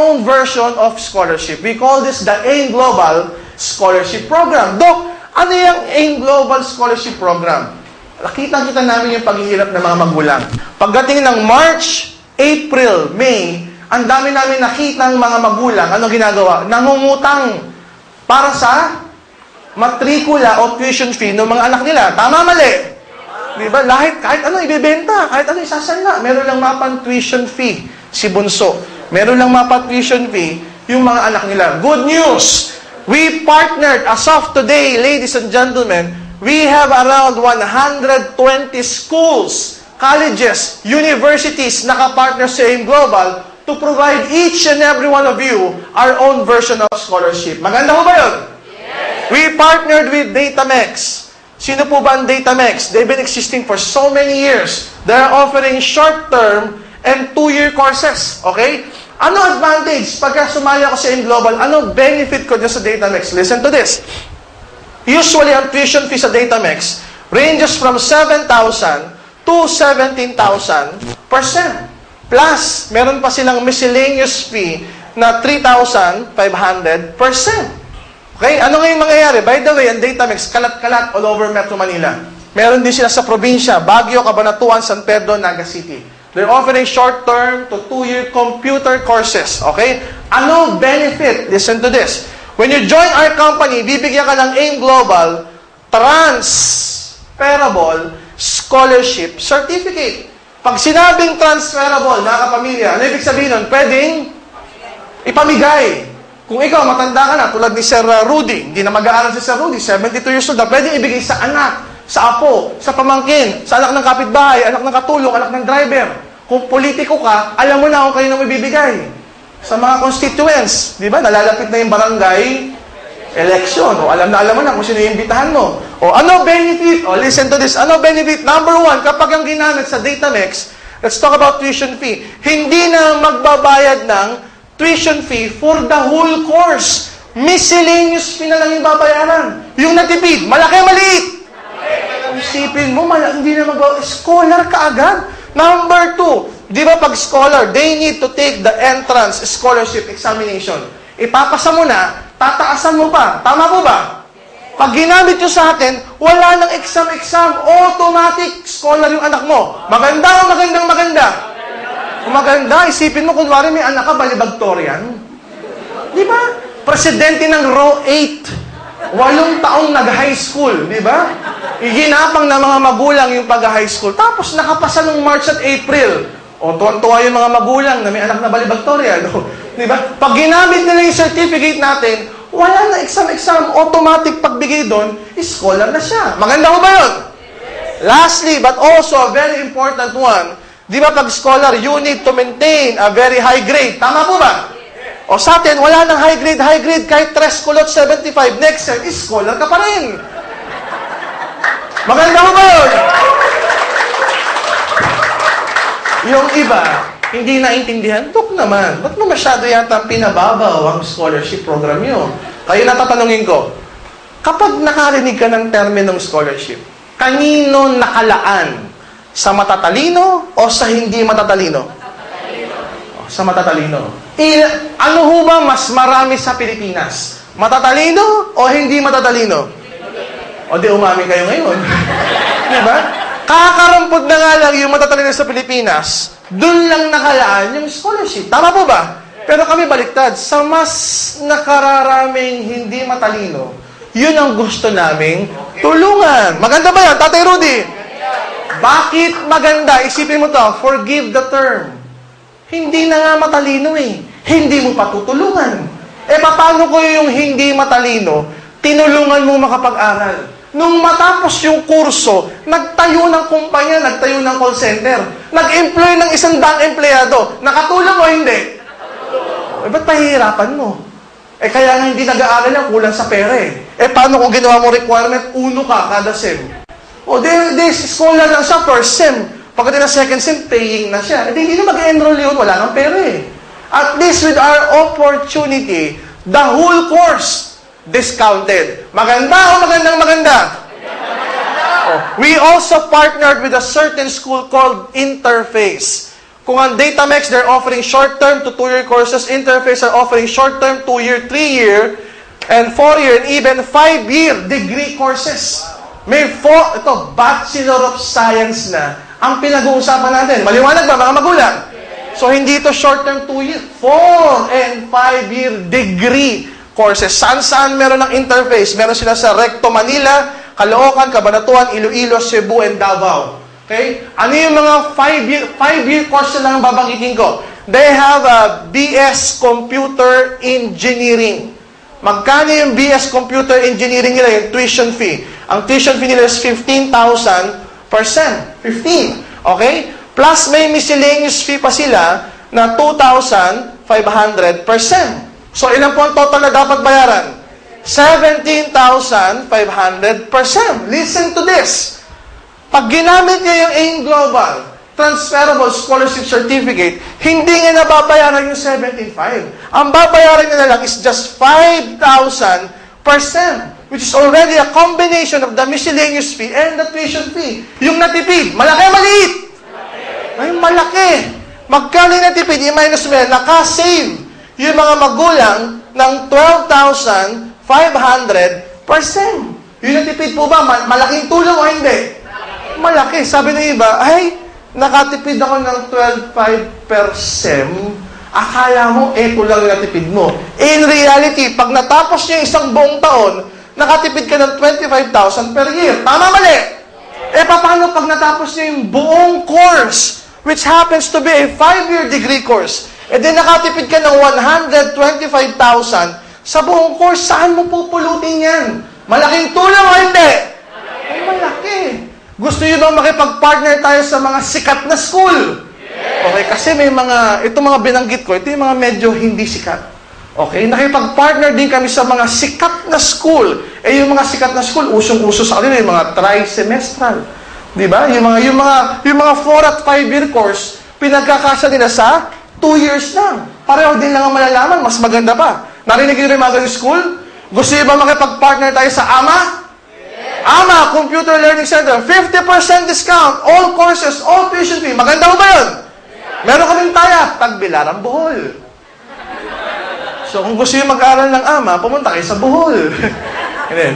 own version of scholarship. We call this the AIM Global Scholarship Program. Doc, ano yung AIM Global Scholarship Program? Nakita-kita namin yung paghihirap ng mga magulang. Pagdating ng March, April, May, ang dami namin nakita ng mga magulang. Ano ginagawa? Nangungutang para sa matrikula o tuition fee ng mga anak nila. Tama, mali? Diba? Kahit ano ibebenta, kahit ano isasala. Meron lang mapang tuition fee si Bunso. Meron lang mapang tuition fee yung mga anak nila. Good news! We partnered, as of today, ladies and gentlemen, we have around 120 schools, colleges, universities nakapartner sa AIM Global to provide each and every one of you our own version of scholarship. Maganda ho ba yun? Yes. We partnered with Datamex. Sino po ba ang Datamex? They've been existing for so many years. They're offering short-term and 2-year courses. Okay? Ano advantage pagka sumali ako sa AIM Global? Ano benefit ko dyan sa Datamex? Listen to this. Usually, ang tuition fee sa Datamex ranges from 7,000 to 17,000%. Plus, meron pa silang miscellaneous fee na 3,500%. Okay? Ano ngayon mangyayari? By the way, ang Datamex, kalat-kalat all over Metro Manila. Meron din sila sa probinsya, Baguio, Cabanatuan, San Pedro, Naga City. They're offering short-term to 2-year computer courses. Okay? Ano benefit? Listen to this. When you join our company, bibigyan ka ng AIM Global Transferable Scholarship Certificate. Pag sinabing transferable, mga kapamilya, ano ibig sabihin nun? Pwedeng ipamigay. Kung ikaw, matanda ka na, tulad ni Sir Rudy, hindi na mag-aaral si Sir Rudy, 72 years old, pwedeng ibigay sa anak, sa apo, sa pamangkin, sa anak ng kapitbahay, anak ng katulong, anak ng driver. Kung politiko ka, alam mo na kung kayo na mabibigay. Sa mga constituents, di ba? Nalalapit na yung barangay election. O alam mo na kung sino yung imbitahan mo. O ano benefit? O listen to this. Ano benefit? Number 1, kapag ang ginamit sa Datamex, let's talk about tuition fee. Hindi na magbabayad ng tuition fee for the whole course. Miscellaneous fee na lang yung babayaran. Yung natipid, malaki maliit. Isipin mo, hindi na magbabayad. Scholar ka agad. Number 2, di ba pag scholar, they need to take the entrance scholarship examination. Ipapasa mo na, tataasan mo pa. Tama po ba? Pag ginamit nyo sa atin, wala nang exam, automatic scholar yung anak mo. Maganda o maganda? Kung maganda, isipin mo, kunwari may anak ka, valedictorian. Di ba? Presidente ng row 8. 8 taong nag-high school, di ba? Iginapang ng mga magulang yung pag-high school. Tapos nakapasa nung March at April. O, tuwan-tuwa yung mga magulang na may anak na valedictorian. Di ba? Pag ginamit nila yung certificate natin, wala na exam, automatic pagbigay doon, scholar na siya. Maganda ko ba yun? Lastly, but also a very important one, di ba pag scholar, you need to maintain a very high grade. Tama po ba? O sa atin, wala nang high grade, kahit 3 kulot 75, next year, scholar ka pa rin. Maganda mo ba yun? Yung iba, hindi naintindihan, Dok naman, ba't mo masyado yata pinababaw ang scholarship program nyo? Kaya natatanungin ko, kapag nakarinig ka ng terminong scholarship, kanino nakalaan? Sa matatalino o sa hindi matatalino? Sa matatalino. Ano ho ba mas marami sa Pilipinas? Matatalino o hindi matatalino? O di umamin kayo ngayon. Diba? Kakarampot na nga lang yung matatalino sa Pilipinas, dun lang nakalaan yung scholarship. Tama po ba? Pero kami baliktad, sa mas nakararaming hindi matalino, yun ang gusto naming tulungan. Maganda ba yan, Tatay Rudy? Bakit maganda? Isipin mo to, forgive the term. Hindi na nga matalino eh. Hindi mo patutulungan. Paano ko yung hindi matalino, tinulungan mo makapag-aral? Nung matapos yung kurso, nagtayo ng kumpanya, nagtayo ng call center, nag-employ ng 100 empleyado. Nakatulong o hindi? Ba't pahihirapan mo? Kaya nga hindi nag-aaral yan, kulang sa pera eh. Paano kung ginawa mo requirement, 1 ka kada sem? Scholar lang siya, first sem. Pagdating na second sem, paying na siya. Hindi na mag-enroll yun, wala nang pera eh. At least with our opportunity, the whole course discounted. Maganda o maganda? We also partnered with a certain school called Interface. Kung ang Datamex, they're offering short-term to 2-year courses. Interface are offering short-term, 2-year, 3-year, and 4-year, and even 5-year degree courses. May Bachelor of Science na ang pinag-uusapan natin. Maliwanag ba, mga magulang? So, hindi ito short-term 2-year, 4 and 5-year degree courses. Saan-saan meron ng interface? Meron sila sa Recto Manila, Caloocan, Cabanatuan, Iloilo, Cebu, and Davao. Okay? Ano yung mga 5-year course na lang ang babanggitin ko? They have a BS Computer Engineering. Magkano yung BS Computer Engineering nila, yung tuition fee? Ang tuition fee nila is 15,000 per sem. 15. Okay? Plus may miscellaneous fee pa sila na 2,500 per sem. So, ilan po ang total na dapat bayaran? 17,500 per sem. Listen to this. Pag ginamit niya yung AIM Global Transferable Scholarship Certificate, hindi niya nababayaran yung 17,500. Ang babayaran niya na lang is just 5,000 per sem, which is already a combination of the miscellaneous fee and the tuition fee. Yung natipid, malaki o maliit? Ay, malaki. Magkano yung natipid? I-minus mo yan, nakasave yung mga magulang ng 12,500 per sem. Yung natipid po ba, malaking tulong o hindi? Malaki. Sabi ng iba, ay, nakatipid ako ng 12,500 per sem. Akala mo, eto lang yung natipid mo. In reality, pag natapos niya isang buong taon, nakatipid ka ng 25,000 per year. Tama, mali? Paano pag natapos niya yung buong course, which happens to be a 5-year degree course, then nakatipid ka ng 125,000 sa buong course, saan mo pupulutin yan? Malaking tulong o hindi? Ay, malaki. Gusto nyo bang makipag-partner tayo sa mga sikat na school? Okay, kasi may itong mga binanggit ko, ito yung mga medyo hindi sikat. Okay, nakipag-partner din kami sa mga sikat na school. Yung mga sikat na school, usong-uso sa kanila, yung mga tri-semestral. Di ba? Yung mga 4 at 5-year course, pinagkakasya nila sa 2 years lang. Pareho din lang ang malalaman, mas maganda pa. Narinig nyo rin mga ganyung school? Gusto nyo ba makipag-partner tayo sa AMA? AMA, Computer Learning Center, 50% discount, all courses, all tuition fee. Maganda mo ba yun? Meron kaming taya, Tagbilaran, Bohol. So, kung gusto nyo mag-aaral ng AMA, pumunta kayo sa Bohol.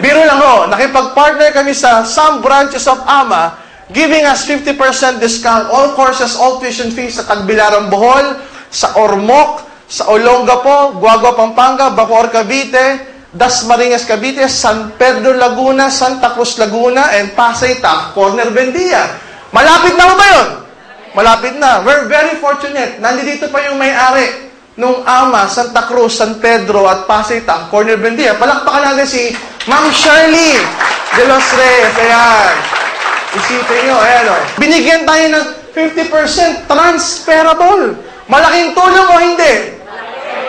Biro lang ho, nakipag-partner kami sa some branches of AMA, giving us 50% discount, all courses, all tuition fees sa Tagbilaran, Bohol, sa Ormoc, sa Olongapo, Guagua, Pampanga, Bacoor, Cavite, Dasmariñas, Cavite, San Pedro, Laguna, Santa Cruz, Laguna, and Pasay, Taft, Corner, Bendia. Malapit na mo ba yun? Malapit na. We're very fortunate. Nandito pa yung may-ari nung AMA, Santa Cruz, San Pedro, at Pasay, Taft, Corner, Bendia. Palakpakan natin si Ma'am Shirley de los Reyes. Ayan. Isipin nyo, ayan o. Binigyan tayo ng 50% transferable. Malaking tulong o hindi?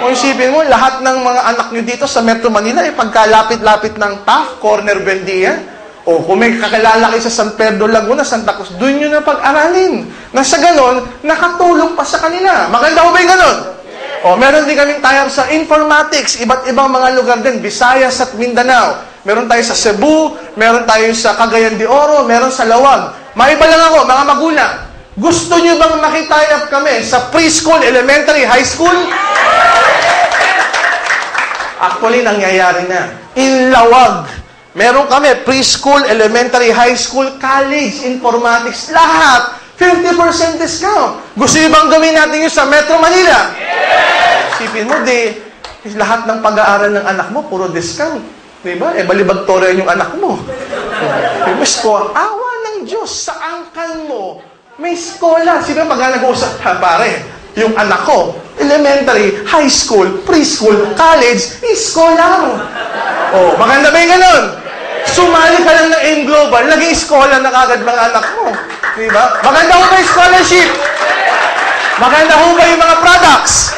Kung isipin mo, lahat ng mga anak nyo dito sa Metro Manila, pagkalapit-lapit ng Taft, Corner, Bendia, o kung may kakilala kayo sa San Pedro, Laguna, Santa Cruz, doon nyo na pag-aralin. Na sa ganon, nakatulong pa sa kanila. Maganda ko ba yung ganon? O, meron din kaming tayar sa informatics, iba't ibang mga lugar din, Visayas at Mindanao. Meron tayo sa Cebu, meron tayo sa Cagayan de Oro, meron sa Lawag. Maiba lang ako, mga magulang. Gusto nyo bang makitayap kami sa preschool, elementary, high school? Actually, nangyayari na. In Lawag, meron kami preschool, elementary, high school, college, informatics, lahat. 50% discount. Gusto nyo bang gawin natin yun sa Metro Manila? Isipin mo, lahat ng pag-aaral ng anak mo, puro discount. Diba? Balibagtorian yung anak mo. May score. Awa ng Diyos, sa angkan mo, may skola. Sino pag nag-uusap? Pare, yung anak ko, elementary, high school, preschool, college, scholar. Oh, maganda ba yung ganun? Sumali ka lang ng AIM Global, naging scholar na kagad mga anak mo. Diba? Maganda ho ba yung scholarship? Maganda ho ba yung mga products?